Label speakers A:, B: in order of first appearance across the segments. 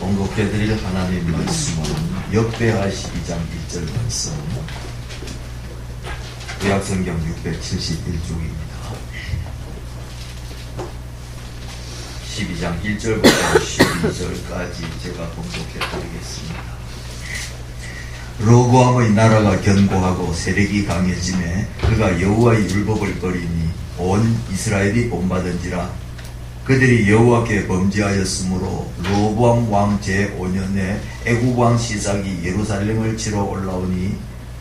A: 봉독해드릴 하나님의 말씀은 역대하 12장 1절 말씀, 구약성경 671쪽입니다. 12장 1절부터 12절까지 제가 봉독해드리겠습니다. 로보암의 나라가 견고하고 세력이 강해짐에 그가 여호와의 율법을 버리니 온 이스라엘이 본받은지라. 그들이 여호와께 범죄하였으므로 로보암 왕 제5년에 애굽 왕 시삭이 예루살렘을 치러 올라오니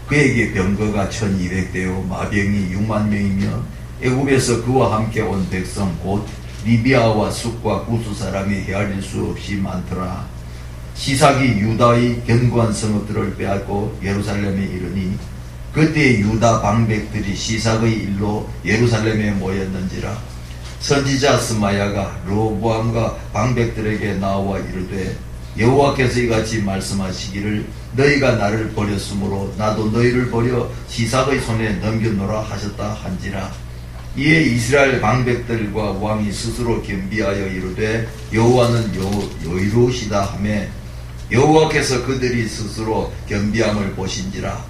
A: 그에게 병거가 1200대요 마병이 6만 명이며 애굽에서 그와 함께 온 백성 곧 리비아와 숫과 구스 사람이 헤아릴 수 없이 많더라. 시삭이 유다의 견고한 성읍들을 빼앗고 예루살렘에 이르니 그때 유다 방백들이 시삭의 일로 예루살렘에 모였는지라. 선지자 스마야가 로보암과 방백들에게 나와 이르되 여호와께서 이같이 말씀하시기를 너희가 나를 버렸으므로 나도 너희를 버려 시삭의 손에 넘겨놓으라 하셨다 한지라. 이에 이스라엘 방백들과 왕이 스스로 겸비하여 이르되 여호와는 여의로우시다 하며 여호와께서 그들이 스스로 겸비함을 보신지라.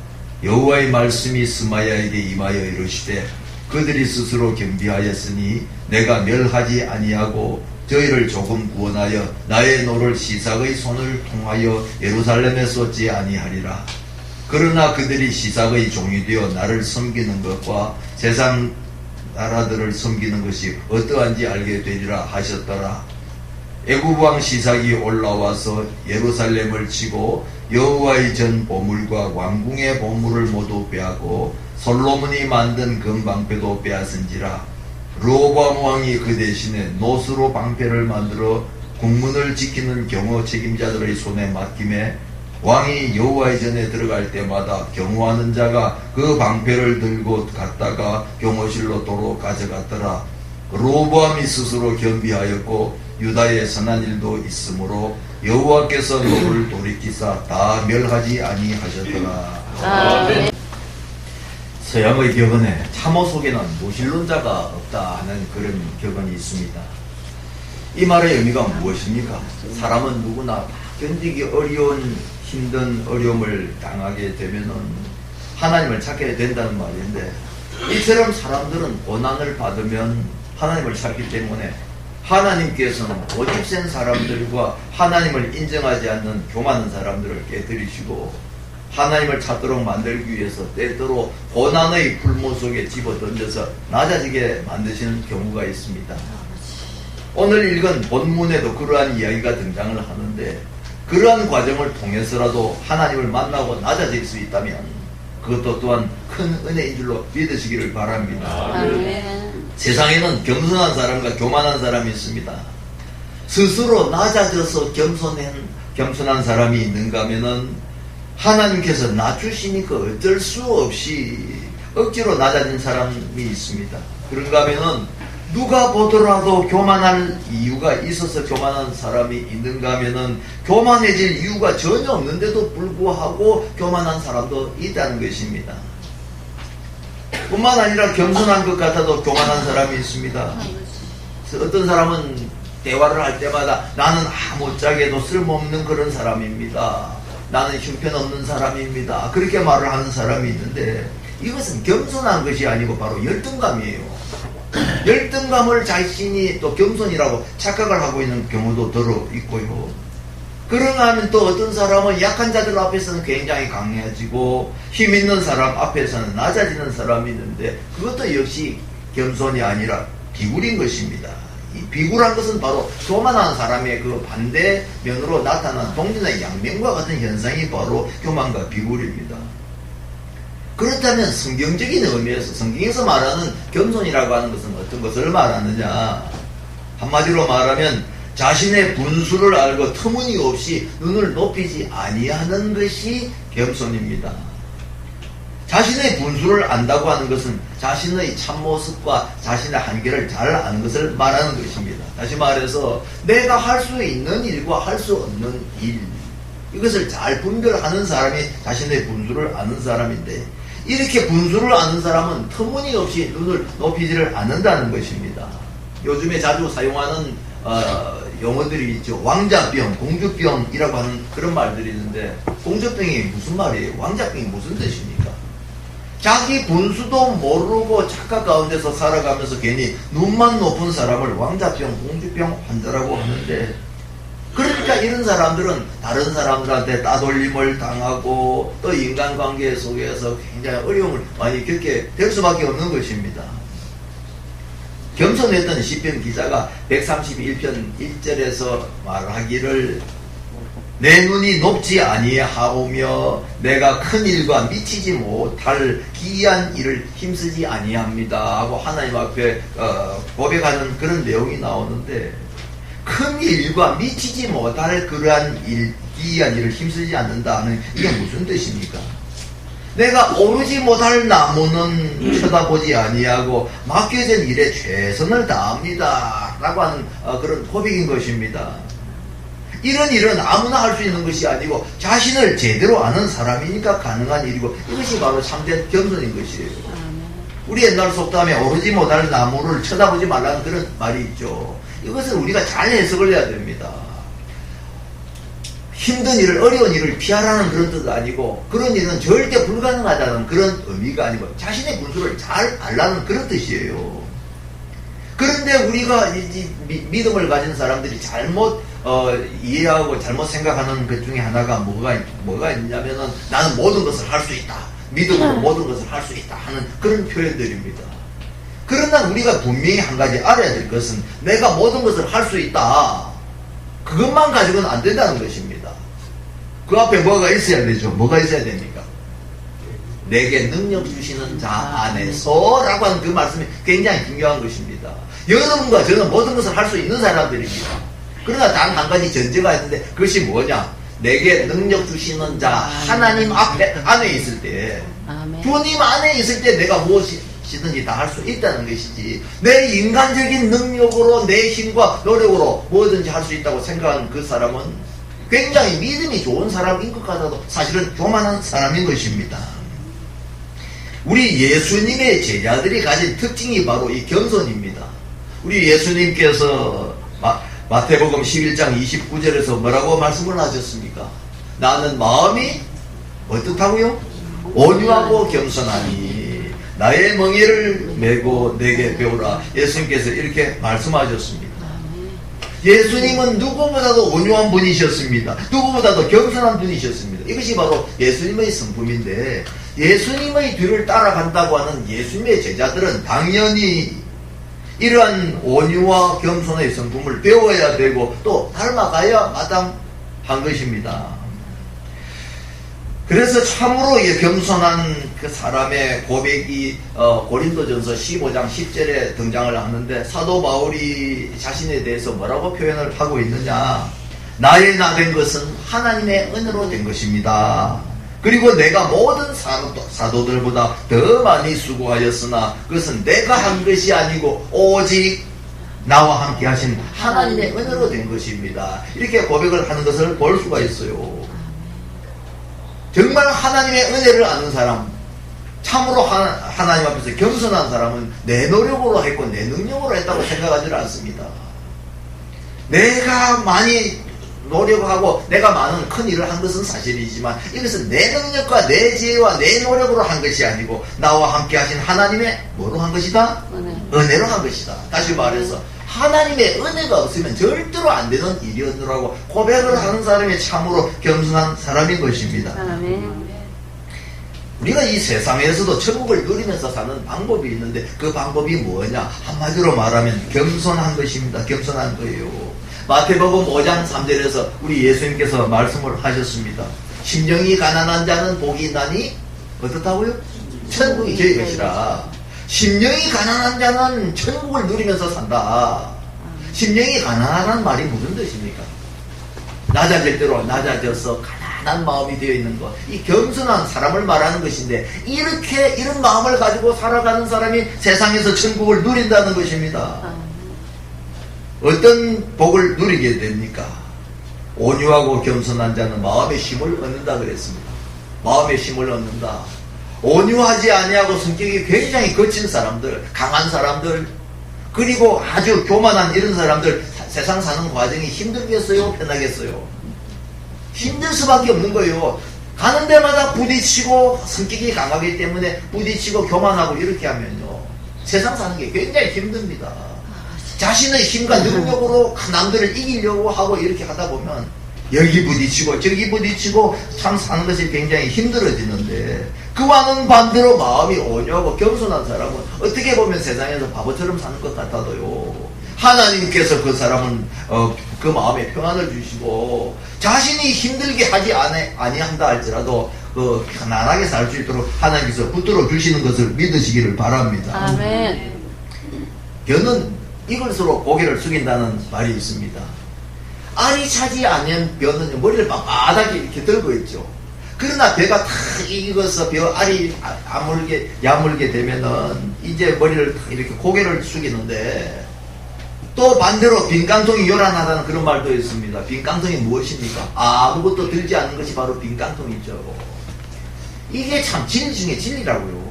A: 여호와의 말씀이 스마야에게 임하여 이르시되 그들이 스스로 겸비하였으니 내가 멸하지 아니하고 저희를 조금 구원하여 나의 노를 시삭의 손을 통하여 예루살렘에 쏟지 아니하리라. 그러나 그들이 시삭의 종이 되어 나를 섬기는 것과 세상 나라들을 섬기는 것이 어떠한지 알게 되리라 하셨더라. 애굽 왕 시삭이 올라와서 예루살렘을 치고 여호와의 전 보물과 왕궁의 보물을 모두 빼앗고 솔로몬이 만든 금방패도 빼앗은지라. 로보암 왕이 그 대신에 노스로 방패를 만들어 국문을 지키는 경호 책임자들의 손에 맡김에 왕이 여호와의 전에 들어갈 때마다 경호하는 자가 그 방패를 들고 갔다가 경호실로 도로 가져갔더라. 로보암이 스스로 겸비하였고 유다에 선한 일도 있으므로 여호와께서 노를 돌이키사 다 멸하지 아니하셨더라. 아멘. 서양의 격언에 참호 속에는 무신론자가 없다 하는 그런 격언이 있습니다. 이 말의 의미가 무엇입니까? 사람은 누구나 견디기 어려운 힘든 어려움을 당하게 되면은 하나님을 찾게 된다는 말인데, 이처럼 사람들은 고난을 받으면 하나님을 찾기 때문에 하나님께서는 고집센 사람들과 하나님을 인정하지 않는 교만한 사람들을 깨뜨리시고 하나님을 찾도록 만들기 위해서 때때로 고난의 풀무 속에 집어던져서 낮아지게 만드시는 경우가 있습니다. 오늘 읽은 본문에도 그러한 이야기가 등장을 하는데, 그러한 과정을 통해서라도 하나님을 만나고 낮아질 수 있다면 그것도 또한 큰 은혜인 줄로 믿으시기를 바랍니다. 세상에는 겸손한 사람과 교만한 사람이 있습니다. 스스로 낮아져서 겸손한 사람이 있는가 하면은 하나님께서 낮추시니까 어쩔 수 없이 억지로 낮아진 사람이 있습니다. 그런가 하면은 누가 보더라도 교만할 이유가 있어서 교만한 사람이 있는가 하면은 교만해질 이유가 전혀 없는데도 불구하고 교만한 사람도 있다는 것입니다. 뿐만 아니라 겸손한 것 같아도 교만한 사람이 있습니다. 어떤 사람은 대화를 할 때마다 나는 아무짝에도 쓸모없는 그런 사람입니다. 나는 형편없는 사람입니다. 그렇게 말을 하는 사람이 있는데, 이것은 겸손한 것이 아니고 바로 열등감이에요. 열등감을 자신이 또 겸손이라고 착각을 하고 있는 경우도 들어 있고요. 그런가 하면 또 어떤 사람은 약한 자들 앞에서는 굉장히 강해지고 힘 있는 사람 앞에서는 낮아지는 사람이 있는데, 그것도 역시 겸손이 아니라 비굴인 것입니다. 이 비굴한 것은 바로 교만한 사람의 그 반대면으로 나타난 동전의 양면과 같은 현상이 바로 교만과 비굴입니다. 그렇다면 성경적인 의미에서 성경에서 말하는 겸손이라고 하는 것은 어떤 것을 말하느냐? 한마디로 말하면 자신의 분수를 알고 터무니없이 눈을 높이지 아니하는 것이 겸손입니다. 자신의 분수를 안다고 하는 것은 자신의 참모습과 자신의 한계를 잘 아는 것을 말하는 것입니다. 다시 말해서 내가 할 수 있는 일과 할 수 없는 일, 이것을 잘 분별하는 사람이 자신의 분수를 아는 사람인데, 이렇게 분수를 아는 사람은 터무니없이 눈을 높이지를 않는다는 것입니다. 요즘에 자주 사용하는 용어들이 있죠. 왕자병, 공주병이라고 하는 그런 말들이 있는데, 공주병이 무슨 말이에요? 왕자병이 무슨 뜻입니까? 자기 분수도 모르고 착각 가운데서 살아가면서 괜히 눈만 높은 사람을 왕자병, 공주병 환자라고 하는데, 그러니까 이런 사람들은 다른 사람들한테 따돌림을 당하고 또 인간관계 속에서 굉장히 어려움을 많이 겪게 될 수밖에 없는 것입니다. 겸손했던 시편 기자가 131편 1절에서 말하기를 내 눈이 높지 아니하오며 내가 큰 일과 미치지 못할 기이한 일을 힘쓰지 아니합니다 하고 하나님 앞에 고백하는 그런 내용이 나오는데, 큰 일과 미치지 못할 그러한 기이한 일을 힘쓰지 않는다는 이게 무슨 뜻입니까? 내가 오르지 못할 나무는 쳐다보지 아니하고 맡겨진 일에 최선을 다합니다 라고 하는 그런 고백인 것입니다. 이런 일은 아무나 할 수 있는 것이 아니고 자신을 제대로 아는 사람이니까 가능한 일이고, 이것이 바로 참된 겸손인 것이에요. 우리 옛날 속담에 오르지 못할 나무를 쳐다보지 말라는 그런 말이 있죠. 이것을 우리가 잘 해석을 해야 됩니다. 힘든 일을, 어려운 일을 피하라는 그런 뜻도 아니고, 그런 일은 절대 불가능하다는 그런 의미가 아니고, 자신의 분수를 잘 알라는 그런 뜻이에요. 그런데 우리가 믿음을 가진 사람들이 잘못 이해하고 잘못 생각하는 것 중에 하나가 뭐가 있냐면은, 나는 모든 것을 할 수 있다, 믿음으로 모든 것을 할 수 있다 하는 그런 표현들입니다. 그러나 우리가 분명히 한 가지 알아야 될 것은, 내가 모든 것을 할 수 있다, 그것만 가지고는 안 된다는 것입니다. 그 앞에 뭐가 있어야 되죠? 뭐가 있어야 됩니까? 내게 능력 주시는 자 안에서 라고 하는 그 말씀이 굉장히 중요한 것입니다. 여러분과 저는 모든 것을 할 수 있는 사람들입니다. 그러나 단 한 가지 전제가 있는데, 그것이 뭐냐? 내게 능력 주시는 자 하나님 안에 있을 때, 주님 안에 있을 때 내가 무엇이든지 다 할 수 있다는 것이지, 내 인간적인 능력으로 내 힘과 노력으로 뭐든지 할 수 있다고 생각하는 그 사람은 굉장히 믿음이 좋은 사람인 것 같아도 사실은 교만한 사람인 것입니다. 우리 예수님의 제자들이 가진 특징이 바로 이 겸손입니다. 우리 예수님께서 마태복음 11장 29절에서 뭐라고 말씀을 하셨습니까? 나는 마음이 어떻다고요? 온유하고 겸손하니 나의 멍에를 메고 내게 배우라. 예수님께서 이렇게 말씀하셨습니다. 예수님은 누구보다도 온유한 분이셨습니다. 누구보다도 겸손한 분이셨습니다. 이것이 바로 예수님의 성품인데, 예수님의 뒤를 따라간다고 하는 예수님의 제자들은 당연히 이러한 온유와 겸손의 성품을 배워야 되고 또 닮아가야 마땅한 것입니다. 그래서 참으로 겸손한 그 사람의 고백이 고린도전서 15장 10절에 등장을 하는데, 사도 바울이 자신에 대해서 뭐라고 표현을 하고 있느냐? 나의 나 된 것은 하나님의 은혜로 된 것입니다. 그리고 내가 모든 사도들보다 더 많이 수고하였으나 그것은 내가 한 것이 아니고 오직 나와 함께 하신 하나님의 은혜로 된 것입니다. 이렇게 고백을 하는 것을 볼 수가 있어요. 정말 하나님의 은혜를 아는 사람, 참으로 하나님 앞에서 겸손한 사람은 내 노력으로 했고 내 능력으로 했다고 생각하지 않습니다. 내가 많이 노력하고 내가 많은 큰 일을 한 것은 사실이지만, 이것은 내 능력과 내 지혜와 내 노력으로 한 것이 아니고 나와 함께 하신 하나님의 뭐로 한 것이다? 은혜로 한 것이다. 다시 말해서 하나님의 은혜가 없으면 절대로 안 되는 일이었노라고 고백을 하는 사람이 참으로 겸손한 사람인 것입니다. 우리가 이 세상에서도 천국을 누리면서 사는 방법이 있는데, 그 방법이 뭐냐? 한마디로 말하면 겸손한 것입니다. 겸손한 거예요. 마태복음 5장 3절에서 우리 예수님께서 말씀을 하셨습니다. 심령이 가난한 자는 복이 있나니 어떻다고요? 천국이 저희 것이라. 심령이 가난한 자는 천국을 누리면서 산다. 심령이 가난하다는 말이 무슨 뜻입니까? 낮아질 대로 낮아져서 가난한 마음이 되어 있는 것, 이 겸손한 사람을 말하는 것인데, 이런 마음을 가지고 살아가는 사람이 세상에서 천국을 누린다는 것입니다. 어떤 복을 누리게 됩니까? 온유하고 겸손한 자는 마음의 힘을 얻는다 그랬습니다. 마음의 힘을 얻는다. 온유하지 아니하고 성격이 굉장히 거친 사람들, 강한 사람들, 그리고 아주 교만한 이런 사람들, 세상 사는 과정이 힘들겠어요? 편하겠어요? 힘들 수밖에 없는 거예요. 가는 데마다 부딪히고 성격이 강하기 때문에 부딪히고 교만하고 이렇게 하면요. 세상 사는 게 굉장히 힘듭니다. 자신의 힘과 능력으로 남들을 이기려고 하고 이렇게 하다 보면 여기 부딪히고 저기 부딪히고 참 사는 것이 굉장히 힘들어지는데 그와는 반대로 마음이 온유하고 겸손한 사람은 어떻게 보면 세상에서 바보처럼 사는 것 같아도요. 하나님께서 그 사람은 그 마음에 평안을 주시고 자신이 힘들게 하지 아니한다 할지라도 편안하게 살 수 있도록 하나님께서 붙들어 주시는 것을 믿으시기를 바랍니다.
B: 아멘.
A: 변은 이것으로 고개를 숙인다는 말이 있습니다. 알이 차지 않은 변은 머리를 빳빳하게 이렇게 들고 있죠. 그러나 배가 탁 익어서 알이 야물게 되면은 이제 머리를 탁 이렇게 고개를 숙이는데 또 반대로 빈 깡통이 요란하다는 그런 말도 있습니다. 빈 깡통이 무엇입니까? 아무것도 들지 않는 것이 바로 빈 깡통이죠. 이게 참 진리 중에 진리라고요.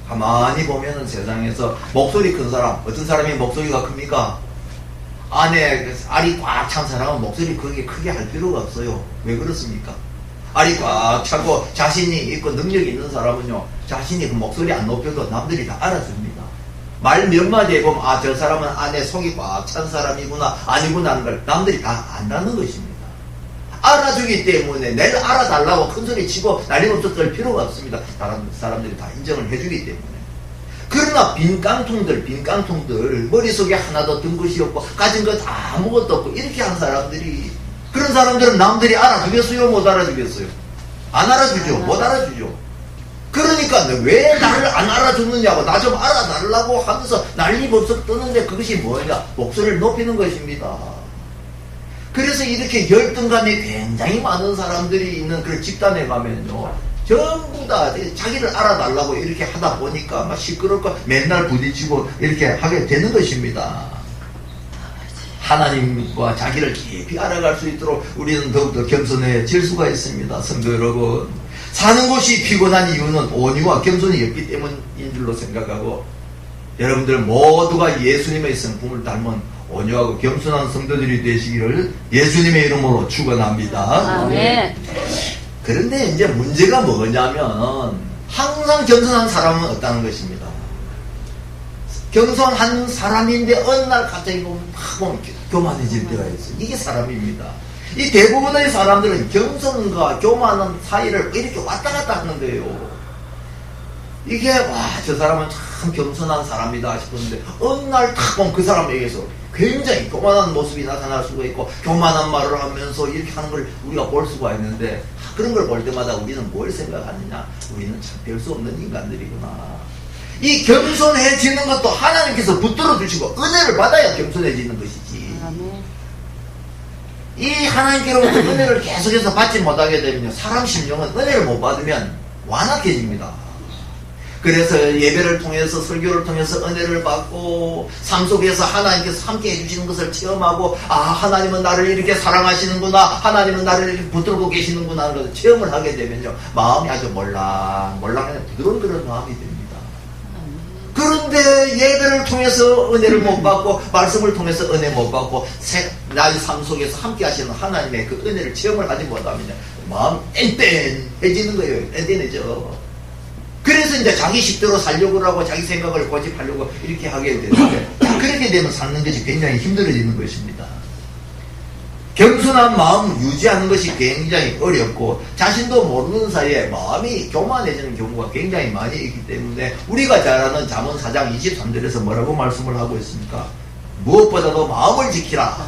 A: 가만히 보면은 세상에서 목소리 큰 사람, 어떤 사람이 목소리가 큽니까? 안에 알이 꽉 찬 사람은 목소리 크게 할 필요가 없어요. 왜 그렇습니까? 알이 꽉 차고 자신이 있고 능력이 있는 사람은요, 자신이 그 목소리 안 높여도 남들이 다 알아줍니다. 말 몇 마디에 보면 저 사람은 안에 속이 꽉 찬 사람이구나 아니구나 하는 걸 남들이 다 안다는 것입니다. 알아주기 때문에 내가 알아달라고 큰소리 치고 난리부터 떨 필요가 없습니다. 다른 사람들이 다 인정을 해주기 때문에. 그러나 빈 깡통들 머릿속에 하나도 든 것이 없고 가진 것 아무것도 없고 이렇게 한 사람들이, 그런 사람들은 남들이 알아주겠어요? 못 알아주겠어요? 안 알아주죠. 못 알아주죠. 그러니까 왜 나를 안 알아주느냐고, 나 좀 알아달라고 하면서 난리법석 뜨는데 그것이 뭐냐? 목소리를 높이는 것입니다. 그래서 이렇게 열등감이 굉장히 많은 사람들이 있는 그런 집단에 가면요, 전부 다 자기를 알아달라고 이렇게 하다 보니까 막 시끄럽고 맨날 부딪히고 이렇게 하게 되는 것입니다. 하나님과 자기를 깊이 알아갈 수 있도록 우리는 더욱더 겸손해질 수가 있습니다. 성도 여러분, 사는 곳이 피곤한 이유는 온유와 겸손이 없기 때문인 줄로 생각하고, 여러분들 모두가 예수님의 성품을 닮은 온유하고 겸손한 성도들이 되시기를 예수님의 이름으로 축원합니다.
B: 아멘.
A: 그런데 이제 문제가 뭐냐면 항상 겸손한 사람은 없다는 것입니다. 겸손한 사람인데 어느 날 갑자기 보면 교만해질 때가 있어요. 이게 사람입니다. 이 대부분의 사람들은 겸손과 교만한 사이를 이렇게 왔다 갔다 하는 거예요. 이게 저 사람은 참 겸손한 사람이다 싶었는데 어느 날 탁 보면 그 사람에게서 굉장히 교만한 모습이 나타날 수가 있고 교만한 말을 하면서 이렇게 하는 걸 우리가 볼 수가 있는데, 그런 걸 볼 때마다 우리는 뭘 생각하느냐? 우리는 참 별 수 없는 인간들이구나. 이 겸손해지는 것도 하나님께서 붙들어 주시고 은혜를 받아야 겸손해지는 것이지. 이 하나님께로부터 은혜를 계속해서 받지 못하게 되면요, 사람 심령은 은혜를 못 받으면 완악해집니다. 그래서 예배를 통해서, 설교를 통해서 은혜를 받고 삶 속에서 하나님께서 함께 해주시는 것을 체험하고, 하나님은 나를 이렇게 사랑하시는구나, 하나님은 나를 이렇게 붙들고 계시는구나 하는 것을 체험을 하게 되면요, 마음이 아주 몰랑몰랑한 부드러운 그런 마음이 됩니다. 그런데 예배를 통해서 은혜를 못 받고 말씀을 통해서 은혜 못 받고 나의 삶 속에서 함께 하시는 하나님의 그 은혜를 체험을 하지 못하면요, 마음 땡땡해지는 거예요. 땡땡해져. 그래서 이제 자기 식대로 살려고 하고 자기 생각을 고집하려고 이렇게 하게 되는데, 그렇게 되면 사는 것이 굉장히 힘들어지는 것입니다. 겸손한 마음 유지하는 것이 굉장히 어렵고 자신도 모르는 사이에 마음이 교만해지는 경우가 굉장히 많이 있기 때문에 우리가 잘 아는 잠언 4장 23절에서 뭐라고 말씀을 하고 있습니까? 무엇보다도 마음을 지키라.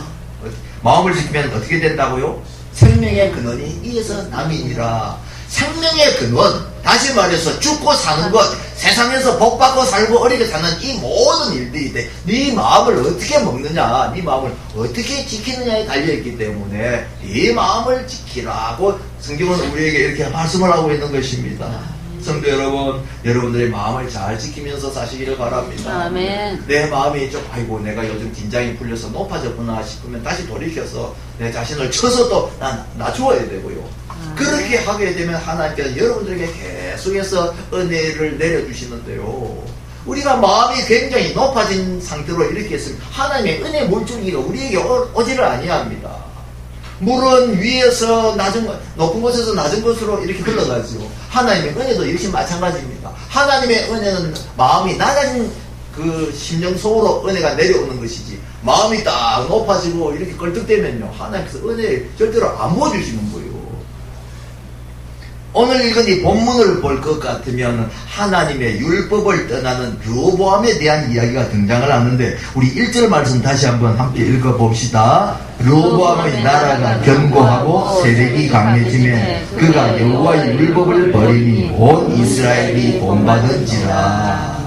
A: 마음을 지키면 어떻게 된다고요? 생명의 근원이 이에서 남이니라. 생명의 근원, 다시 말해서 죽고 사는 것, 세상에서 복받고 살고 어리게 사는 이 모든 일들이 네 마음을 어떻게 먹느냐, 네 마음을 어떻게 지키느냐에 달려있기 때문에 네 마음을 지키라고 성경은 우리에게 이렇게 말씀을 하고 있는 것입니다. 성도 여러분, 여러분들의 마음을 잘 지키면서 사시기를 바랍니다.
B: 아멘.
A: 내 마음이 좀 내가 요즘 긴장이 풀려서 높아졌구나 싶으면 다시 돌이켜서 내 자신을 쳐서 또 낮추어야 되고요. 그렇게 하게 되면 하나님께서 여러분들에게 계속해서 은혜를 내려주시는데요,
B: 우리가 마음이 굉장히 높아진 상태로 이렇게 했으면 하나님의 은혜 물줄기가 우리에게 오지를 아니합니다. 물은 위에서 높은 곳에서 낮은 곳으로 이렇게 흘러가죠. 하나님의 은혜도 이렇게 마찬가지입니다. 하나님의 은혜는 마음이 낮아진 그 심령 속으로 은혜가 내려오는 것이지, 마음이 딱 높아지고 이렇게 걸떡대면요, 하나님께서 은혜를 절대로 안 부어주시는 거예요. 오늘 읽은 이 본문을 볼 것 같으면 하나님의 율법을 떠나는 르호보암에 대한 이야기가 등장을 하는데, 우리 1절 말씀 다시 한번 함께 읽어봅시다. 르호보암의 나라가 견고하고 세력이 강해지매 그가 여호와의 율법을 버리니 온 이스라엘이 본받은지라.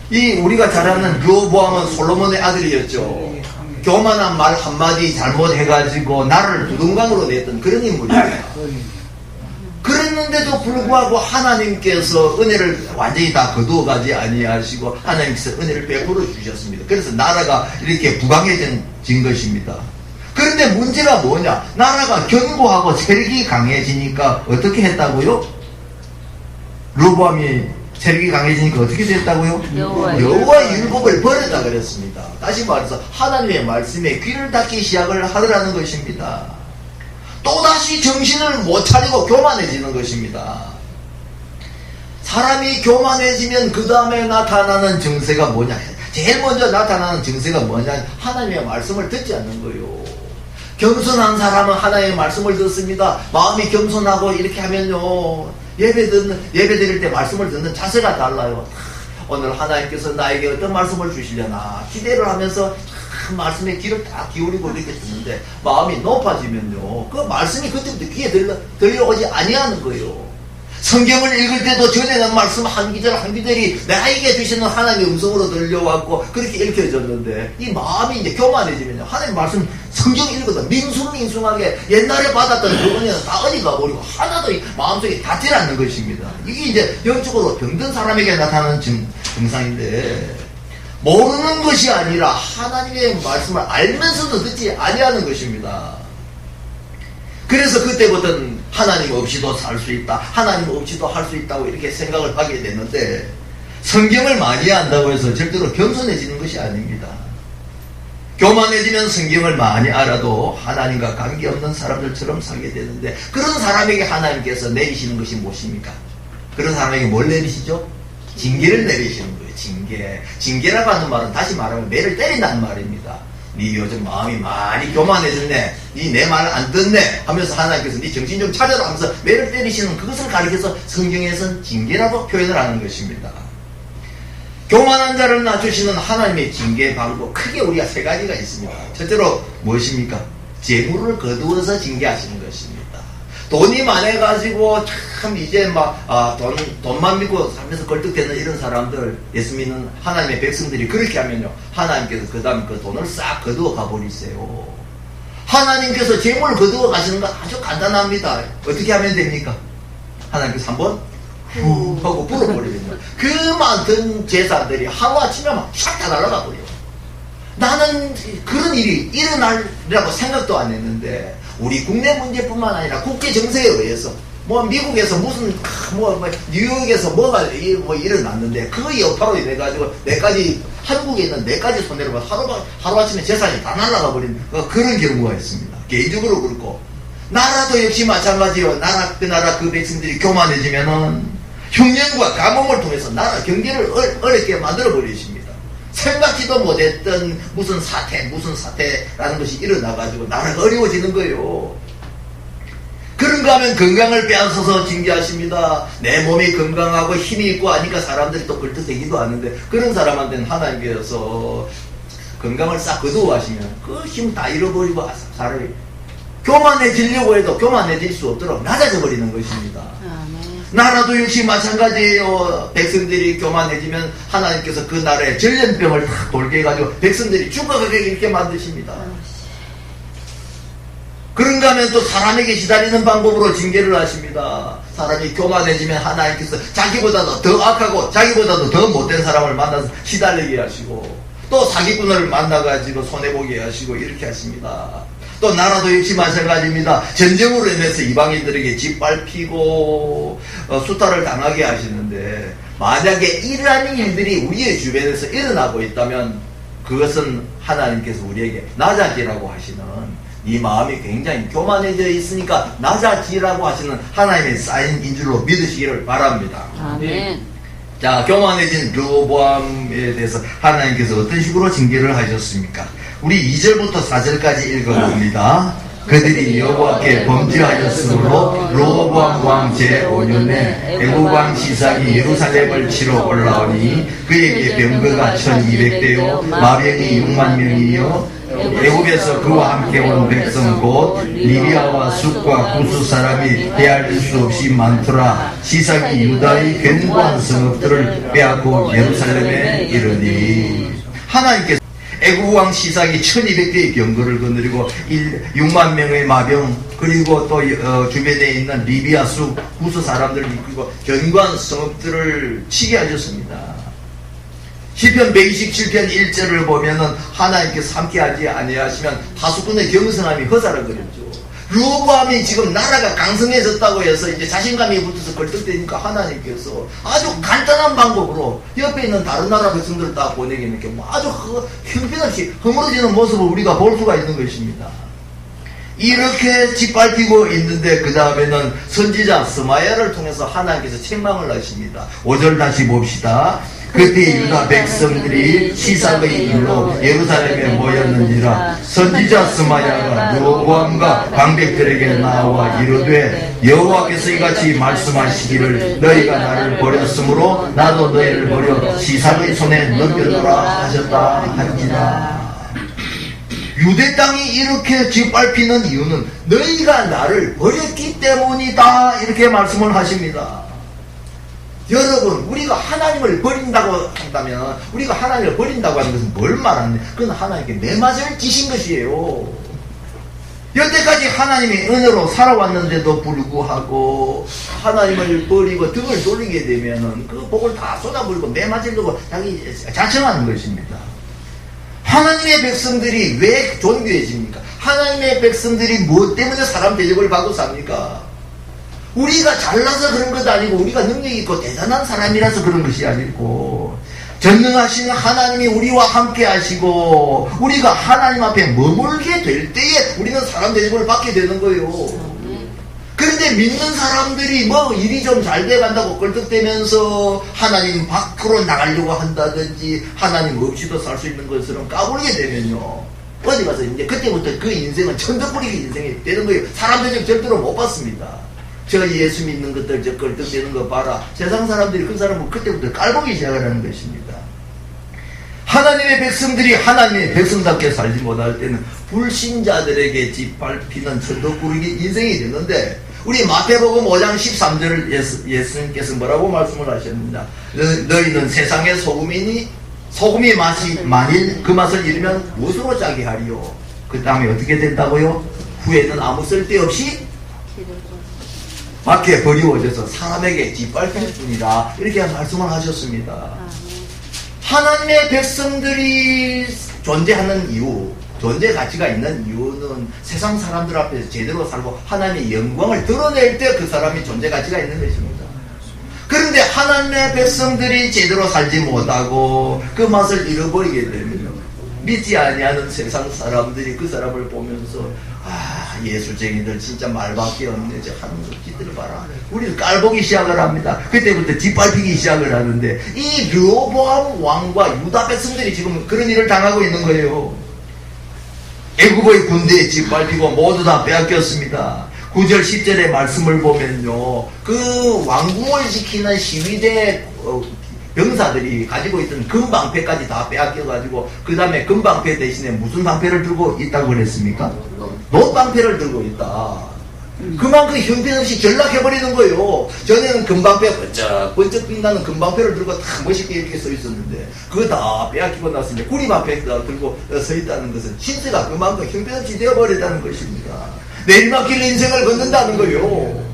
B: 이 우리가 잘 아는 르호보암은 솔로몬의 아들이었죠. 교만한 말 한마디 잘못해가지고 나라를 두둥강으로 냈던 그런 인물입니다. 그랬는데도 불구하고 하나님께서 은혜를 완전히 다 거두어가지 아니하시고 하나님께서 은혜를 베풀어 주셨습니다. 그래서 나라가 이렇게 부강해진 것입니다. 그런데 문제가 뭐냐? 나라가 견고하고 세력이 강해지니까 어떻게 했다고요? 르호보암이 세력이 강해지니까 어떻게 됐다고요? 여호와의 율법을 버렸다 그랬습니다. 다시 말해서 하나님의 말씀에 귀를 닫기 시작을 하더라는 것입니다. 또다시 정신을 못 차리고 교만해지는 것입니다. 사람이 교만해지면 그 다음에 나타나는 증세가 뭐냐? 제일 먼저 나타나는 증세가 뭐냐? 하나님의 말씀을 듣지 않는 거예요. 겸손한 사람은 하나님의 말씀을 듣습니다. 마음이 겸손하고 이렇게 하면요, 예배 드릴 때 말씀을 듣는 자세가 달라요. 오늘 하나님께서 나에게 어떤 말씀을 주시려나 기대를 하면서 말씀에 귀를 딱 기울이고 이렇게 듣는데, 마음이 높아지면요, 그 말씀이 그때부터 귀에 들려오지 아니하는 거예요. 성경을 읽을 때도 전에는 말씀 한 기절 한 기절이 나에게 주시는 하나님의 음성으로 들려왔고 그렇게 읽혀졌는데, 이 마음이 이제 교만해지면요, 하나님 말씀 성경 읽어도 민숭민숭하게 옛날에 받았던 그 은혜는 다 어디 가버리고 하나도 마음속에 닿지 않는 것입니다. 이게 이제 영적으로 병든 사람에게 나타나는 증상인데, 모르는 것이 아니라 하나님의 말씀을 알면서도 듣지 아니하는 것입니다. 그래서 그때부터는 하나님 없이도 살 수 있다, 하나님 없이도 할 수 있다고 이렇게 생각을 하게 되는데, 성경을 많이 안다고 해서 절대로 겸손해지는 것이 아닙니다. 교만해지면 성경을 많이 알아도 하나님과 관계없는 사람들처럼 살게 되는데, 그런 사람에게 하나님께서 내리시는 것이 무엇입니까? 그런 사람에게 뭘 내리시죠? 징계를 내리시는 거예요. 징계라고 하는 말은 다시 말하면 매를 때린다는 말입니다. 네 요즘 마음이 많이 교만해졌네, 네 내 말 안 듣네 하면서 하나님께서 네 정신 좀 차려라 하면서 매를 때리시는 그것을 가리켜서 성경에서는 징계라고 표현을 하는 것입니다. 교만한 자를 낮추시는 하나님의 징계 방법, 크게 우리가 세 가지가 있습니다. 첫째로 무엇입니까? 재물을 거두어서 징계하시는 것입니다. 돈이 많아가지고 참 이제 돈만 믿고 살면서 걸떡대는 이런 사람들, 예수 믿는 하나님의 백성들이 그렇게 하면요, 하나님께서 그 다음에 그 돈을 싹 거두어 가버리세요. 하나님께서 재물을 거두어 가시는 건 아주 간단합니다. 어떻게 하면 됩니까? 하나님께서 한번 후 하고 불어버리면요, 그 많은 제사들이 하루아침에 막 샥 다 날아가 버려요. 나는 그런 일이 일어날이라고 생각도 안 했는데, 우리 국내 문제뿐만 아니라 국제 정세에 의해서 미국에서 무슨 뉴욕에서 뭐가 일어났는데, 그 여파로 인해 가지고 한국에 있는 4가지 손해를 받아 하루아침에 재산이 다 날아가 버린 그런 경우가 있습니다. 개인적으로 그렇고, 나라도 역시 마찬가지예요. 그 나라 그 백성들이 교만해지면은 흉년과 가뭄을 통해서 나라 경제를 어렵게 만들어 버리십니다. 생각지도 못했던 무슨 사태라는 것이 일어나가지고 나라가 어려워지는 거예요. 그런가 하면 건강을 빼앗아서 징계하십니다. 내 몸이 건강하고 힘이 있고 하니까 사람들이 또 걸떡대기도 하는데, 그런 사람한테는 하나님께서 건강을 싹 거두어가시면 그 힘 다 잃어버리고 사람이 교만해지려고 해도 교만해질 수 없도록 낮아져 버리는 것입니다. 나라도 역시 마찬가지예요. 백성들이 교만해지면 하나님께서 그 나라에 전염병을 다 돌게 해가지고 백성들이 죽어가게 이렇게 만드십니다. 그런가 하면 또 사람에게 시달리는 방법으로 징계를 하십니다. 사람이 교만해지면 하나님께서 자기보다도 더 악하고 자기보다도 더 못된 사람을 만나서 시달리게 하시고, 또 사기꾼을 만나가지고 손해보게 하시고 이렇게 하십니다. 또 나라도 역시 마찬가지입니다. 전쟁으로 인해서 이방인들에게 짓밟히고 수탈을 당하게 하시는데, 만약에 이러한 일들이 우리의 주변에서 일어나고 있다면 그것은 하나님께서 우리에게 낮아지라고 하시는, 이 마음이 굉장히 교만해져 있으니까 낮아지라고 하시는 하나님의 사인인 줄로 믿으시기를 바랍니다.
C: 아멘.
B: 자, 교만해진 르호보암에 대해서 하나님께서 어떤 식으로 징계를 하셨습니까? 우리 2절부터 4절까지 읽어봅니다. 그들이 여호와께 범죄하였으므로 르호보암 왕 제5년에 애굽 왕 시삭이 예루살렘을 치러 올라오니 그에게 병거가 1200대요 마병이 6만 명이요 애굽에서 그와 함께 온 백성 곧 리비아와 숫과 구스 사람이 헤아릴 수 없이 많더라. 시삭이 유다의 견고한 성읍들을 빼앗고 예루살렘에 이르니, 하나님께서 애굽 왕 시삭이 1200대의 병거를 거느리고 6만 명의 마병, 그리고 또 주변에 있는 리비아 숲 구스 사람들을 이끌고 견고한 성읍들을 치게 하셨습니다. 시편 127편 1절을 보면은 하나님께서 함께하지 아니하시면 다수꾼의 경성함이 허사를 그렸죠. 르호보암이 지금 나라가 강성해졌다고 해서 이제 자신감이 붙어서 걸떡대니까 하나님께서 아주 간단한 방법으로 옆에 있는 다른 나라 백성들을 다 보내게 이렇게 아주 형편없이 허물어지는 모습을 우리가 볼 수가 있는 것입니다. 이렇게 짓밟히고 있는데 그 다음에는 선지자 스마야를 통해서 하나님께서 책망을 하십니다. 5절 다시 봅시다. 그때 유다 백성들이 시삭의 일로 예루살렘에 모였는지라 선지자 스마야가 르호보암과 방백들에게 나와 이르되 여호와께서 이같이 말씀하시기를 너희가 나를 버렸으므로 나도 너희를 버려 시삭의 손에 넘겨놓으라 하셨다 한지라. 유대 땅이 이렇게 짓밟히는 이유는 너희가 나를 버렸기 때문이다, 이렇게 말씀을 하십니다. 여러분, 우리가 하나님을 버린다고 한다면, 우리가 하나님을 버린다고 하는 것은 뭘 말하느냐? 그건 하나님께 매맞을 짓인 것이에요. 여태까지 하나님의 은혜로 살아왔는데도 불구하고 하나님을 버리고 등을 돌리게 되면은 그 복을 다 쏟아부리고 매맞으려고 자기 자청하는 것입니다. 하나님의 백성들이 왜 존귀해집니까? 하나님의 백성들이 무엇 때문에 사람 대접을 받고 삽니까? 우리가 잘나서 그런 것도 아니고 우리가 능력이 있고 대단한 사람이라서 그런 것이 아니고 전능하신 하나님이 우리와 함께 하시고 우리가 하나님 앞에 머물게 될 때에 우리는 사람 대접을 받게 되는 거예요. 그런데 믿는 사람들이 뭐 일이 좀 잘 돼간다고 껄떡대면서 하나님 밖으로 나가려고 한다든지 하나님 없이도 살 수 있는 것처럼 까불게 되면요, 어디 가서 이제 그때부터 그 인생은 천덕꾸리기 인생이 되는 거예요. 사람 대접 절대로 못 받습니다. 저 예수 믿는 것들 저 껄떡대는 거 봐라. 세상 사람들이 그 사람을 그때부터 깔보기 시작을 하는 것입니다. 하나님의 백성들이 하나님의 백성답게 살지 못할 때는 불신자들에게 짓밟히는 천덕꾸리기 인생이 되는데, 우리 마태복음 5장 13절을 예수님께서 뭐라고 말씀을 하셨느냐? 너희는 세상의 소금이니 소금이 맛이 만일 그 맛을 잃으면 무엇으로 짜게 하리요? 그 다음에 어떻게 된다고요? 후에는 아무 쓸데없이 밖에 버리워져서 사람에게 짓밟힐 뿐이다, 이렇게 말씀을 하셨습니다. 하나님의 백성들이 존재하는 이유, 존재 가치가 있는 이유는 세상 사람들 앞에서 제대로 살고 하나님의 영광을 드러낼 때 그 사람이 존재 가치가 있는 것입니다. 그런데 하나님의 백성들이 제대로 살지 못하고 그 맛을 잃어버리게 되면 믿지 아니하는 세상 사람들이 그 사람을 보면서 예술쟁이들 진짜 말밖에 없네, 저 하는 짓들 봐라, 우리를 깔보기 시작을 합니다. 그때부터 짓밟히기 시작을 하는데, 이 르호보암 왕과 유다 백성들이 지금 그런 일을 당하고 있는 거예요. 애굽의 군대에 짓밟히고 모두 다 빼앗겼습니다. 9절 10절의 말씀을 보면요, 그 왕궁을 지키는 시위대 병사들이 가지고 있던 금방패까지 다 빼앗겨가지고, 그 다음에 금방패 대신에 무슨 방패를 들고 있다고 그랬습니까? 놋방패를 들고 있다. 그만큼 형편없이 전락해버리는 거예요. 전에는 금방패 번쩍 빛나는 금방패를 들고 다 멋있게 이렇게 서 있었는데 그거 다 빼앗기고 났습니다. 구리방패가 들고 서 있다는 것은 신세가 그만큼 형편없이 되어버렸다는 것입니다. 내리막길 인생을 걷는다는 거예요.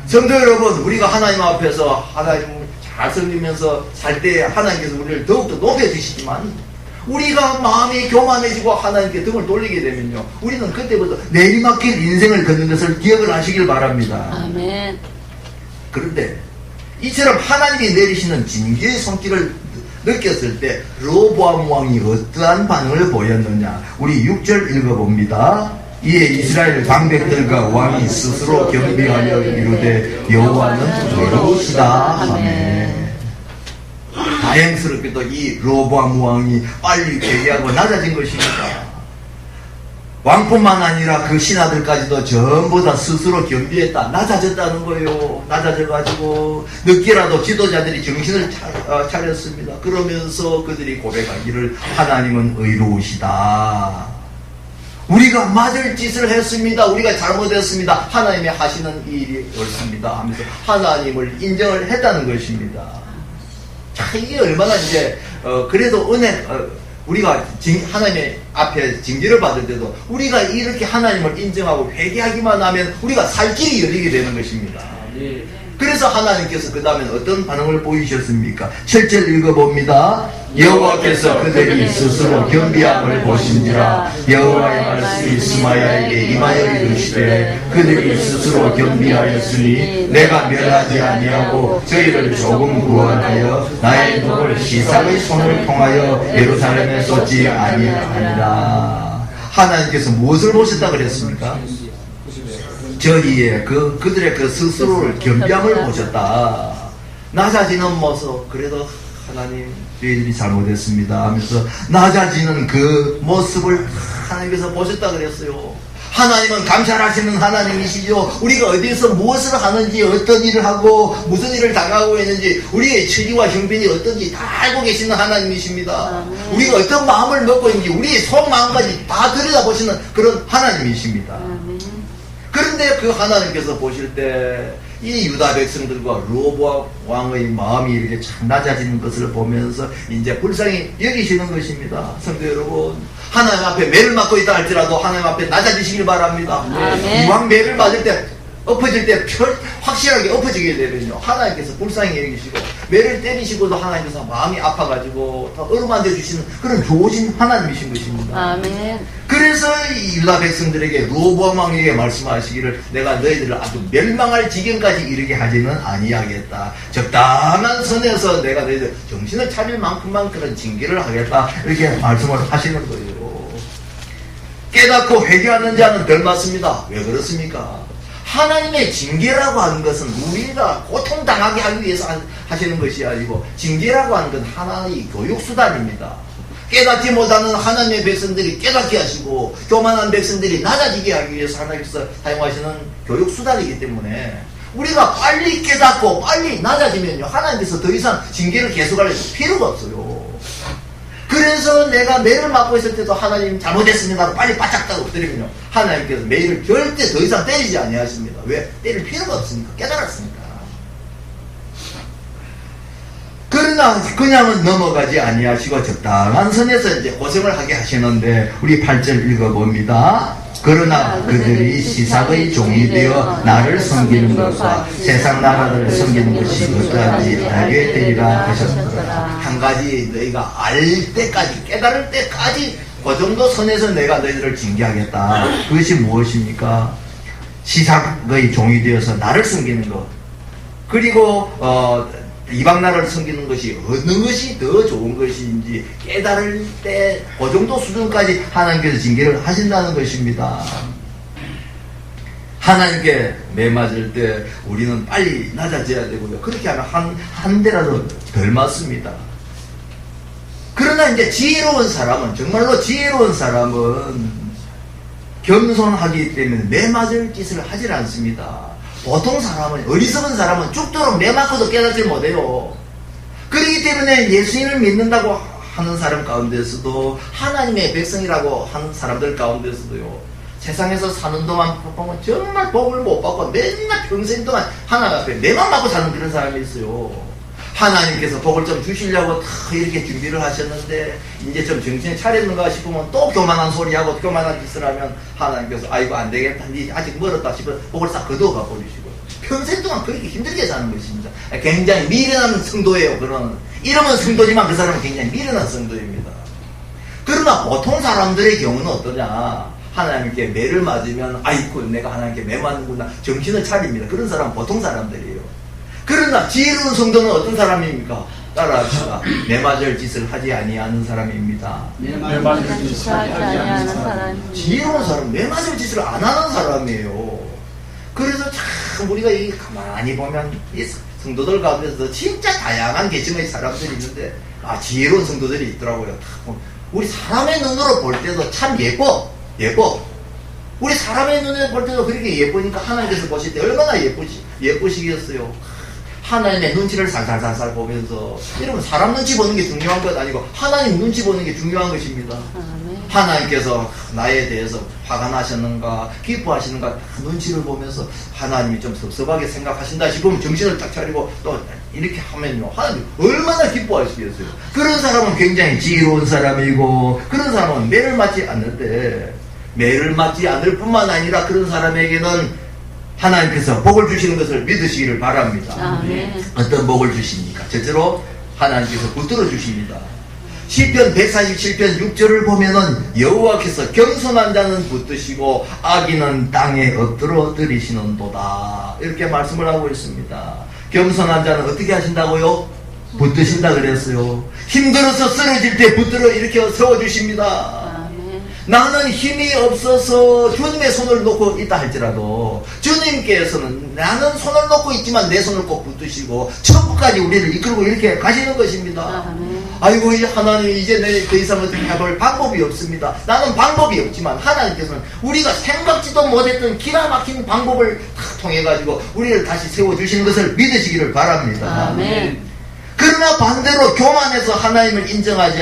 B: 성도 여러분, 우리가 하나님 앞에서 하나님을 잘 섬기면서 살 때 하나님께서 우리를 더욱더 높여주시지만, 우리가 마음이 교만해지고 하나님께 등을 돌리게 되면요, 우리는 그때부터 내리막길 인생을 걷는 것을 기억을 하시길 바랍니다.
C: 아멘.
B: 그런데 이처럼 하나님이 내리시는 징계의 손길을 느꼈을 때 르호보암 왕이 어떠한 반응을 보였느냐, 우리 6절 읽어봅니다. 이에 이스라엘 방백들과 왕이 스스로 경비하여 이르되 여호와는 의로우시다 하네. 다행스럽게도 이 르호보암 왕이 빨리 회개하고 낮아진 것입니다. 왕뿐만 아니라 그 신하들까지도 전부 다 스스로 겸비했다, 낮아졌다는 거예요. 낮아져가지고 늦게라도 지도자들이 정신을 차렸습니다. 그러면서 그들이 고백하기를 하나님은 의로우시다. 우리가 맞을 짓을 했습니다. 우리가 잘못했습니다. 하나님이 하시는 일이 옳습니다 하면서 하나님을 인정을 했다는 것입니다. 자, 이게 얼마나 이제 그래도 우리가 하나님의 앞에 징계를 받을 때도 우리가 이렇게 하나님을 인정하고 회개하기만 하면 우리가 살 길이 열리게 되는 것입니다. 그래서 하나님께서 그 다음에 어떤 반응을 보이셨습니까? 7절 읽어봅니다. 여호와께서 그들이 스스로 겸비함을 보신지라 여호와의 말씀이 스마야에게 임하여 이르시되 그들이 스스로 겸비하였으니 내가 멸하지 아니하고 저희를 조금 구원하여 나의 독을 시삭의 손을 통하여 예루살렘에 쏟지 아니하니라. 하나님께서 무엇을 보셨다 그랬습니까? 저희의 그들의 그 스스로를 겸비함을 보셨다. 낮아지는 모습, 그래도 하나님 저희들이 잘못했습니다 하면서 낮아지는 그 모습을 하나님께서 보셨다 그랬어요. 하나님은 감찰하시는 하나님이시죠. 우리가 어디서 무엇을 하는지, 어떤 일을 하고 무슨 일을 당하고 있는지, 우리의 처지와 형편이 어떤지 다 알고 계시는 하나님이십니다. 우리가 어떤 마음을 먹고 있는지 우리의 속마음까지 다 들여다보시는 그런 하나님이십니다. 그런데 그 하나님께서 보실 때 이 유다 백성들과 르호보암 왕의 마음이 이렇게 참 낮아지는 것을 보면서 이제 불쌍히 여기시는 것입니다. 성도 여러분, 하나님 앞에 매를 맞고 있다 할지라도 하나님 앞에 낮아지시길 바랍니다. 이왕 매를 맞을 때, 엎어질 때 확실하게 엎어지게 되면요, 하나님께서 불쌍히 여기시고 매를 때리시고도 하나님께서 마음이 아파가지고 더 어루만져 주시는 그런 좋으신 하나님이신 것입니다.
C: 아멘.
B: 그래서 이 유다 백성들에게 르호보암 왕에게 말씀하시기를 내가 너희들을 아주 멸망할 지경까지 이르게 하지는 아니하겠다. 적당한 선에서 내가 너희들 정신을 차릴 만큼만 그런 징계를 하겠다. 이렇게 말씀을 하시는 거예요. 깨닫고 회개하는 자는 덜 맞습니다. 왜 그렇습니까? 하나님의 징계라고 하는 것은 우리가 고통당하게 하기 위해서 하시는 것이 아니고, 징계라고 하는 건 하나의 교육수단입니다. 깨닫지 못하는 하나님의 백성들이 깨닫게 하시고 교만한 백성들이 낮아지게 하기 위해서 하나님께서 사용하시는 교육수단이기 때문에 우리가 빨리 깨닫고 빨리 낮아지면요, 하나님께서 더 이상 징계를 계속할 필요가 없어요. 그래서 내가 매를 맞고 있을 때도 하나님 잘못했습니다 빨리 바짝 따고 엎드리면요, 하나님께서 매를 절대 더 이상 때리지 아니하십니다. 왜? 때릴 필요가 없으니까, 깨달았으니까. 그러나 그냥은 넘어가지 아니하시고 적당한 선에서 이제 고생을 하게 하시는데, 우리 8절 읽어봅니다. 그러나 그들이 시삭의 종이 되어 나를 섬기는 것과 세상 나라를 섬기는 것이 어떠한지 알게 되리라 하셨더라. 한 가지 너희가 알 때까지, 깨달을 때까지 그 정도 선에서 내가 너희들을 징계하겠다. 그것이 무엇입니까? 시삭의 종이 되어서 나를 섬기는 것, 그리고 이방 나라를 섬기는 것이 어느 것이 더 좋은 것인지 깨달을 때 그 정도 수준까지 하나님께서 징계를 하신다는 것입니다. 하나님께 매맞을 때 우리는 빨리 낮아져야 되고요. 그렇게 하면 한 대라도 덜 맞습니다. 그러나 이제 지혜로운 사람은, 정말로 지혜로운 사람은 겸손하기 때문에 매맞을 짓을 하질 않습니다. 보통 사람은, 어리석은 사람은 죽도록 매맞고도 깨닫지 못해요. 그렇기 때문에 예수님을 믿는다고 하는 사람 가운데서도, 하나님의 백성이라고 하는 사람들 가운데서도요, 세상에서 사는 동안 보면 정말 복을 못 받고 맨날 평생 동안 하나님 앞에 매만 맞고 사는 그런 사람이 있어요. 하나님께서 복을 좀 주시려고 다 이렇게 준비를 하셨는데 이제 좀 정신이 차렸는가 싶으면 또 교만한 소리하고 교만한 짓을 하면 하나님께서 아이고 안 되겠다, 니 아직 멀었다 싶어 복을 싹 거두어가 버리시고 평생 동안 그렇게 힘들게 사는 것입니다. 굉장히 미련한 성도예요. 그런 이름은 성도지만 그 사람은 굉장히 미련한 성도입니다. 그러나 보통 사람들의 경우는 어떠냐? 하나님께 매를 맞으면 아이고 내가 하나님께 매 맞는구나 정신을 차립니다. 그런 사람은 보통 사람들이에요. 그러나 지혜로운 성도는 어떤 사람입니까? 따라합시다. 매 맞을 짓을 하지 아니하는 사람입니다.
C: 매 맞을 짓을 하지 아니하는 사람.
B: 지혜로운 사람은 매 맞을 짓을 안 하는 사람이에요. 그래서 참 우리가 이 가만히 보면 이 성도들 가운데서 진짜 다양한 계층의 사람들이 있는데 지혜로운 성도들이 있더라고요. 우리 사람의 눈으로 볼 때도 참 예뻐. 우리 사람의 눈에 볼 때도 그렇게 예쁘니까 하나님께서 보실 때 얼마나 예쁘시겠어요. 하나님의 눈치를 살살살살 보면서, 여러분 사람 눈치 보는 게 중요한 것 아니고 하나님 눈치 보는 게 중요한 것입니다. 하나님께서 나에 대해서 화가 나셨는가 기뻐하시는가 눈치를 보면서 하나님이 좀 섭섭하게 생각하신다 싶으면 정신을 딱 차리고 또 이렇게 하면요 하나님 얼마나 기뻐하시겠어요. 그런 사람은 굉장히 지혜로운 사람이고, 그런 사람은 매를 맞지 않는데, 매를 맞지 않을 뿐만 아니라 그런 사람에게는 하나님께서 복을 주시는 것을 믿으시기를 바랍니다.
C: 아멘.
B: 어떤 복을 주십니까? 첫째로 하나님께서 붙들어 주십니다. 시편 147편 6절을 보면은 여호와께서 겸손한 자는 붙드시고 악인은 땅에 엎드러 들이시는도다, 이렇게 말씀을 하고 있습니다. 겸손한 자는 어떻게 하신다고요? 붙드신다 그랬어요. 힘들어서 쓰러질 때 붙들어 이렇게 세워주십니다. 나는 힘이 없어서 주님의 손을 놓고 있다 할지라도 주님께서는 나는 손을 놓고 있지만 내 손을 꼭 붙드시고 천국까지 우리를 이끌고 이렇게 가시는 것입니다. 아이고 이제 하나님 이제 내 더 이상 어떻게 해볼 방법이 없습니다. 나는 방법이 없지만 하나님께서는 우리가 생각지도 못했던 기가 막힌 방법을 통해 가지고 우리를 다시 세워주시는 것을 믿으시기를 바랍니다.
C: 아멘.
B: 그러나 반대로 교만해서 하나님을 인정하지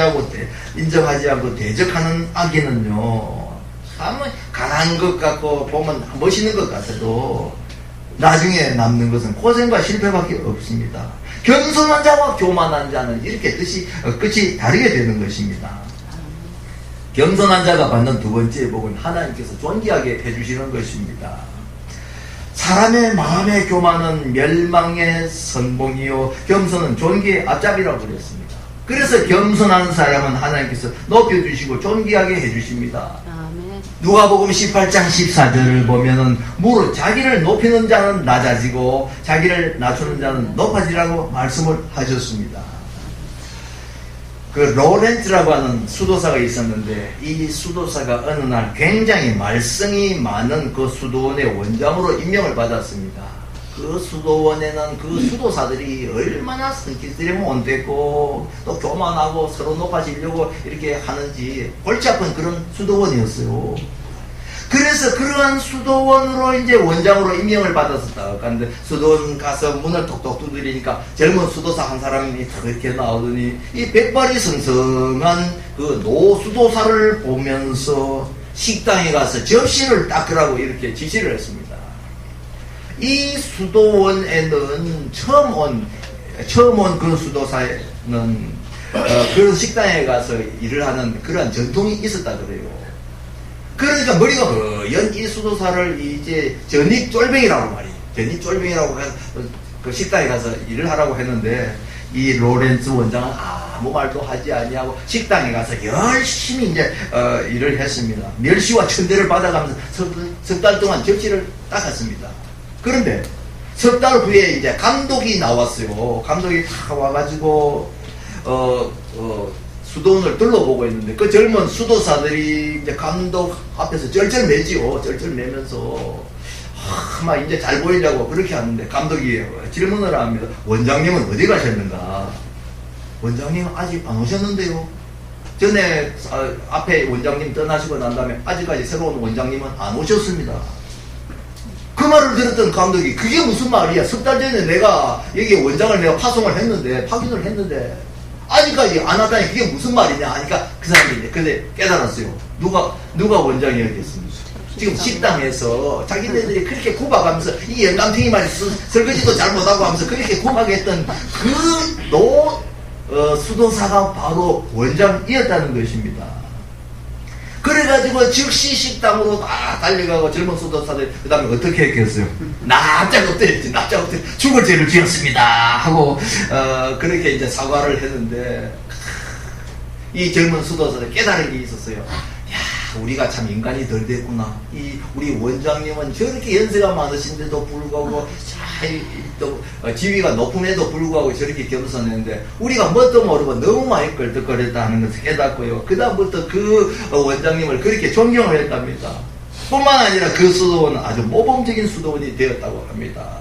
B: 않고 대적하는 악인은요, 참 강한 것 같고 보면 멋있는 것 같아도 나중에 남는 것은 고생과 실패밖에 없습니다. 겸손한 자와 교만한 자는 이렇게 끝이 다르게 되는 것입니다. 겸손한 자가 받는 두 번째 복은 하나님께서 존귀하게 해주시는 것입니다. 사람의 마음의 교만은 멸망의 선봉이요 겸손은 존귀의 앞잡이라고 그랬습니다. 그래서 겸손한 사람은 하나님께서 높여주시고 존귀하게 해주십니다. 누가복음 18장 14절을 보면은 무릇 자기를 높이는 자는 낮아지고 자기를 낮추는 자는 높아지라고 말씀을 하셨습니다. 그 로렌츠라고 하는 수도사가 있었는데, 이 수도사가 어느 날 굉장히 말썽이 많은 그 수도원의 원장으로 임명을 받았습니다. 그 수도원에는 그 수도사들이 얼마나 성질들이 못됐고 또 교만하고 서로 높아지려고 이렇게 하는지 골치 아픈 그런 수도원이었어요. 그래서 그러한 수도원으로 이제 원장으로 임명을 받았었다. 그런데 수도원 가서 문을 톡톡 두드리니까 젊은 수도사 한 사람이 그렇게 나오더니 이 백발이 성성한 그 노수도사를 보면서 식당에 가서 접시를 닦으라고 이렇게 지시를 했습니다. 이 수도원에는 처음 온 그 수도사에는 그런 식당에 가서 일을 하는 그런 전통이 있었다 그래요. 그러니까 머리가 허연 이 수도사를 이제 전입쫄병이라고 말이에요. 전입쫄병이라고 해서 그 식당에 가서 일을 하라고 했는데, 이 로렌츠 원장은 아무 말도 하지 아니하고 식당에 가서 열심히 이제 일을 했습니다. 멸시와 천대를 받아가면서 석 달 동안 접시를 닦았습니다. 그런데 석 달 후에 이제 감독이 나왔어요. 감독이 다 와가지고 수도원을 둘러보고 있는데, 그 젊은 수도사들이 이제 감독 앞에서 쩔쩔매지요. 쩔쩔매면서 막 이제 잘 보이려고 그렇게 하는데, 감독이 질문을 합니다. 원장님은 어디 가셨는가? 원장님은 아직 안 오셨는데요. 전에 앞에 원장님 떠나시고 난 다음에 아직까지 새로운 원장님은 안 오셨습니다. 그 말을 들었던 감독이 그게 무슨 말이야? 석 달 전에 내가 여기 원장을 내가 파견을 했는데 아직까지 안 왔다니 그게 무슨 말이냐 하니까 그 사람이 이제 근데 깨달았어요. 누가 원장이었겠습니까? 지금 식당에서 자기네들이 그렇게 구박하면서 이 영감탱이만 설거지도 잘 못하고 하면서 그렇게 구박했던 그 수도사가 바로 원장이었다는 것입니다. 그래가지고 즉시 식당으로 다 달려가고 젊은 수도사들 그 다음에 어떻게 했겠어요? 납작 엎드렸지. 죽을 죄를 지었습니다 하고 그렇게 이제 사과를 했는데, 이 젊은 수도사들 깨달은 게 있었어요. 야, 우리가 참 인간이 덜 됐구나. 우리 원장님은 저렇게 연세가 많으신데도 불구하고 또 지위가 높음에도 불구하고 저렇게 겸손했는데 우리가 뭣도 모르고 너무 많이 껄떡거렸다는 것을 깨닫고요. 그다음부터 그 원장님을 그렇게 존경을 했답니다. 뿐만 아니라 그 수도원은 아주 모범적인 수도원이 되었다고 합니다.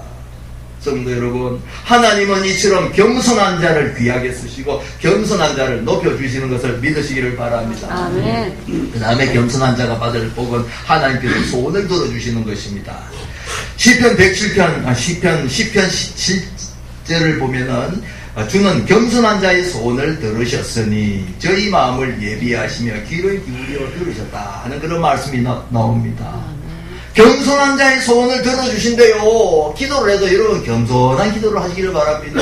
B: 성도 여러분, 하나님은 이처럼 겸손한 자를 귀하게 쓰시고 겸손한 자를 높여주시는 것을 믿으시기를 바랍니다.
C: 아멘.
B: 그 다음에 겸손한 자가 받을 복은 하나님께서 소원을 들어주시는 것입니다. 시편 107편, 시편 17절을 보면은 주는 겸손한 자의 소원을 들으셨으니 저희 마음을 예비하시며 귀를 기울여 들으셨다 하는 그런 말씀이 나옵니다. 겸손한 자의 소원을 들어주신대요. 기도를 해도 여러분 겸손한 기도를 하시기를 바랍니다.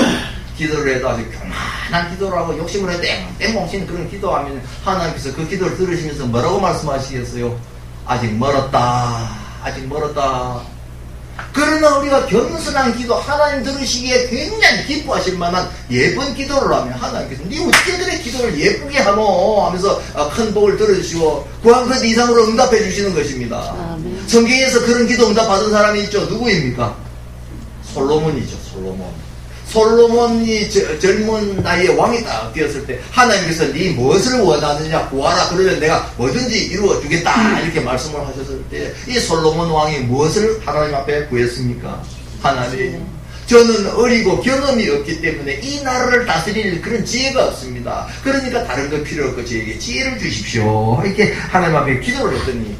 B: 기도를 해도 아주 교만한 기도를 하고 욕심을 해도 땡땡봉신 그런 기도하면 하나님께서 그 기도를 들으시면서 뭐라고 말씀하시겠어요? 아직 멀었다. 아직 멀었다. 그러나 우리가 겸손한 기도 하나님 들으시기에 굉장히 기뻐하실 만한 예쁜 기도를 하면 하나님께서 네 어떻게 그래 기도를 예쁘게 하노 하면서 큰 복을 들어주시고 구한 것 이상으로 응답해 주시는 것입니다.
C: 아멘.
B: 성경에서 그런 기도 응답 받은 사람이 있죠. 누구입니까? 솔로몬이죠. 솔로몬이 젊은 나이에 왕이 딱 되었을 때 하나님께서 네 무엇을 원하느냐 구하라 그러면 내가 뭐든지 이루어 주겠다 이렇게 말씀을 하셨을 때 이 솔로몬 왕이 무엇을 하나님 앞에 구했습니까? 하나님, 저는 어리고 경험이 없기 때문에 이 나라를 다스릴 그런 지혜가 없습니다. 그러니까 다른 거 필요 없고 저에게 지혜를 주십시오. 이렇게 하나님 앞에 기도를 했더니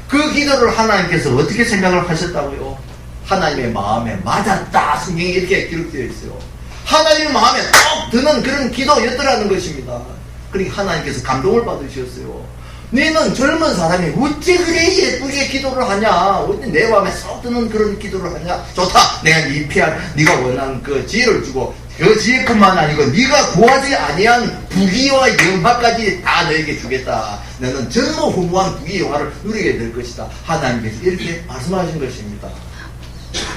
B: 그 기도를 하나님께서 어떻게 생각을 하셨다고요? 하나님의 마음에 맞았다. 성경에 이렇게 기록되어 있어요. 하나님의 마음에 꼭 드는 그런 기도였더라는 것입니다. 그러니까 하나님께서 감동을 받으셨어요. 너는 젊은 사람이 어찌 그래 예쁘게 기도를 하냐? 어찌 내 마음에 쏙 드는 그런 기도를 하냐? 좋다. 내가 네가 원하는 그 지혜를 주고 그 지혜뿐만 아니고 네가 구하지 아니한 부귀와 영화까지 다 너에게 주겠다. 너는 전무후무한 부귀 영화를 누리게 될 것이다. 하나님께서 이렇게 말씀하신 것입니다.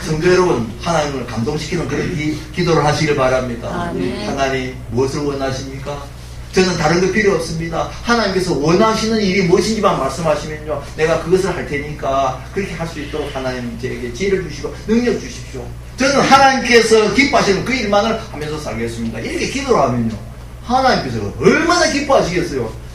B: 성도 여러분, 하나님을 감동시키는 그런 기도를 하시길 바랍니다.
C: 아멘.
B: 하나님 무엇을 원하십니까? 저는 다른 거 필요 없습니다. 하나님께서 원하시는 일이 무엇인지만 말씀하시면요 내가 그것을 할 테니까 그렇게 할 수 있도록 하나님 저에게 지혜를 주시고 능력 주십시오. 저는 하나님께서 기뻐하시는 그 일만을 하면서 살겠습니다. 이렇게 기도를 하면요 하나님께서 얼마나 기뻐하시겠어요.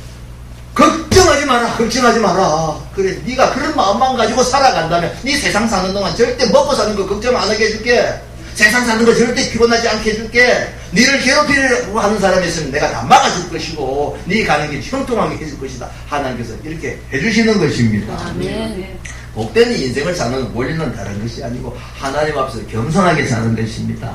B: 걱정하지 마라. 그래, 네가 그런 마음만 가지고 살아간다면 네 세상 사는 동안 절대 먹고 사는 거 걱정 안 하게 해줄게. 세상 사는 거 절대 피곤하지 않게 해줄게. 네를 괴롭히려고 하는 사람이 있으면 내가 다 막아줄 것이고 네 가는 길 형통하게 해줄 것이다. 하나님께서 이렇게 해주시는 것입니다.
C: 아멘.
B: 복된 인생을 사는 원리는 다른 것이 아니고 하나님 앞에서 겸손하게 사는 것입니다.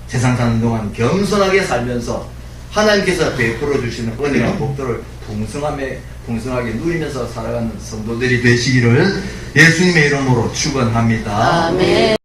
B: 세상 사는 동안 겸손하게 살면서 하나님께서 베풀어 주시는 은혜와 복들을 풍성하게 누리면서 살아가는 성도들이 되시기를 예수님의 이름으로 축원합니다.
C: 아멘.